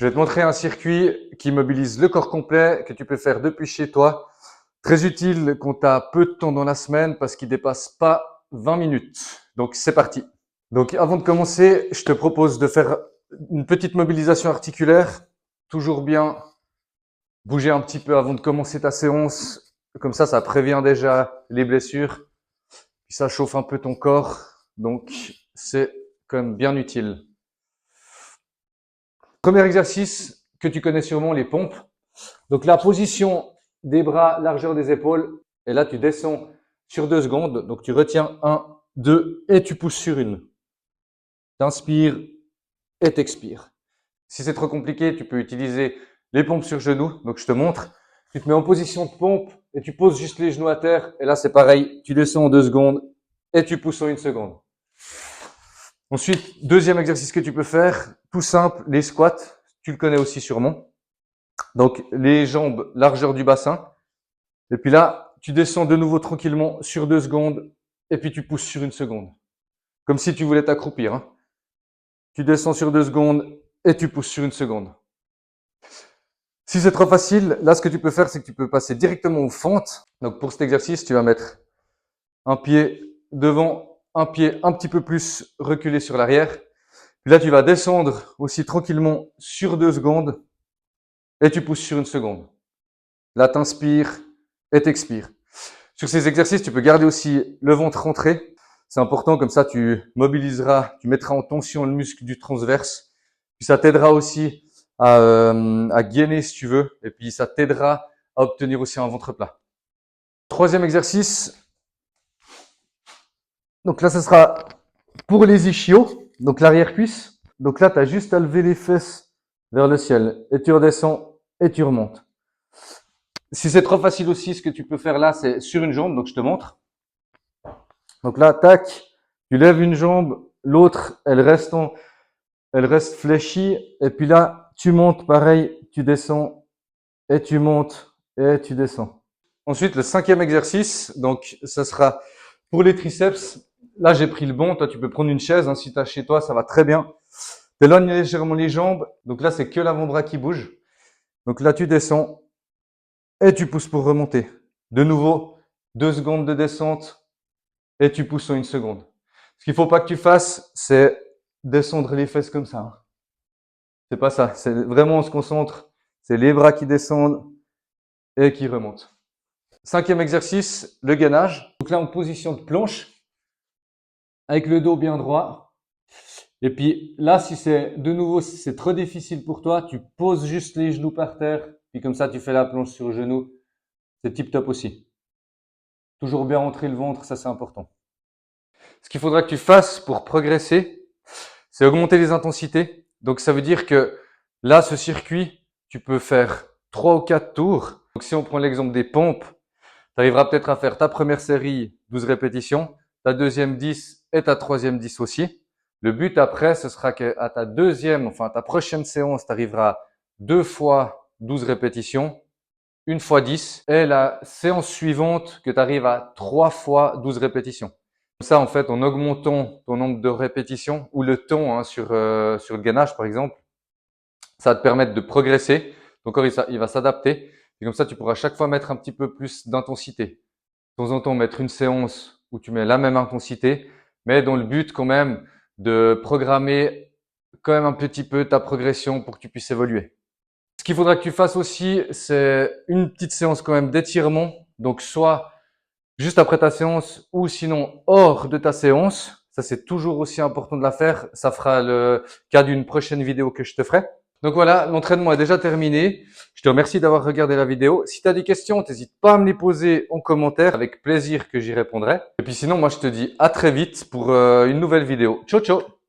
Je vais te montrer un circuit qui mobilise le corps complet, que tu peux faire depuis chez toi. Très utile quand tu as peu de temps dans la semaine parce qu'il dépasse pas 20 minutes. Donc, c'est parti. Donc, avant de commencer, je te propose de faire une petite mobilisation articulaire. Toujours bien bouger un petit peu avant de commencer ta séance. Comme ça prévient déjà les blessures. Puis ça chauffe un peu ton corps. Donc, c'est quand même bien utile. Premier exercice que tu connais sûrement, les pompes. Donc, la position des bras, largeur des épaules. Et là, tu descends sur 2 secondes. Donc, tu retiens 1, 2 et tu pousses sur une. T'inspires et t'expires. Si c'est trop compliqué, tu peux utiliser les pompes sur genoux. Donc, je te montre. Tu te mets en position de pompe et tu poses juste les genoux à terre. Et là, c'est pareil. Tu descends en 2 secondes et tu pousses en 1 seconde. Ensuite, deuxième exercice que tu peux faire, tout simple, les squats. Tu le connais aussi sûrement. Donc, les jambes, largeur du bassin. Et puis là, tu descends de nouveau tranquillement sur 2 secondes et puis tu pousses sur 1 seconde. Comme si tu voulais t'accroupir. Hein. Tu descends sur 2 secondes et tu pousses sur 1 seconde. Si c'est trop facile, là, ce que tu peux faire, c'est que tu peux passer directement aux fentes. Donc, pour cet exercice, tu vas mettre un pied devant, un pied un petit peu plus reculé sur l'arrière. Puis là, tu vas descendre aussi tranquillement sur 2 secondes et tu pousses sur 1 seconde. Là, t'inspires et t'expires. Sur ces exercices, tu peux garder aussi le ventre rentré. C'est important, comme ça, tu mobiliseras, tu mettras en tension le muscle du transverse. Puis ça t'aidera aussi à gainer si tu veux. Et puis ça t'aidera à obtenir aussi un ventre plat. Troisième exercice. Donc là, ce sera pour les ischios, donc l'arrière-cuisse. Donc là, tu as juste à lever les fesses vers le ciel. Et tu redescends et tu remontes. Si c'est trop facile aussi, ce que tu peux faire là, c'est sur une jambe. Donc je te montre. Donc là, tac, tu lèves une jambe, l'autre, elle reste fléchie. Et puis là, tu montes pareil, tu descends et tu montes et tu descends. Ensuite, le cinquième exercice, donc ça sera pour les triceps. Là, j'ai pris le bon. Toi, tu peux prendre une chaise. Hein, si tu as chez toi, ça va très bien. Tu éloignes légèrement les jambes. Donc là, c'est que l'avant-bras qui bouge. Donc là, tu descends et tu pousses pour remonter. De nouveau, 2 secondes de descente et tu pousses en 1 seconde. Ce qu'il ne faut pas que tu fasses, c'est descendre les fesses comme ça. Hein. C'est pas ça. C'est vraiment, on se concentre. C'est les bras qui descendent et qui remontent. Cinquième exercice, le gainage. Donc là, en position de planche, avec le dos bien droit. Et puis là, si c'est trop difficile pour toi, tu poses juste les genoux par terre. Puis comme ça, tu fais la planche sur le genou. C'est tip top aussi. Toujours bien rentrer le ventre, ça c'est important. Ce qu'il faudra que tu fasses pour progresser, c'est augmenter les intensités. Donc ça veut dire que là, ce circuit, tu peux faire 3 ou 4 tours. Donc si on prend l'exemple des pompes, tu arriveras peut-être à faire ta première série 12 répétitions, ta deuxième 10 et ta troisième 10 aussi. Le but après, ce sera qu'à ta prochaine séance, tu arriveras 2 fois 12 répétitions, 1 fois 10 et la séance suivante que tu arrives à 3 fois 12 répétitions. Comme ça, en fait, en augmentant ton nombre de répétitions ou le temps hein, sur le gainage par exemple, ça va te permettre de progresser. Ton corps, il va s'adapter. Et comme ça, tu pourras chaque fois mettre un petit peu plus d'intensité. De temps en temps, mettre une séance où tu mets la même intensité, mais dans le but quand même de programmer quand même un petit peu ta progression pour que tu puisses évoluer. Ce qu'il faudra que tu fasses aussi, c'est une petite séance quand même d'étirement. Donc, soit juste après ta séance ou sinon hors de ta séance. Ça, c'est toujours aussi important de la faire. Ça fera le cas d'une prochaine vidéo que je te ferai. Donc voilà, l'entraînement est déjà terminé. Je te remercie d'avoir regardé la vidéo. Si tu as des questions, n'hésite pas à me les poser en commentaire. Avec plaisir que j'y répondrai. Et puis sinon, moi, je te dis à très vite pour une nouvelle vidéo. Ciao, ciao!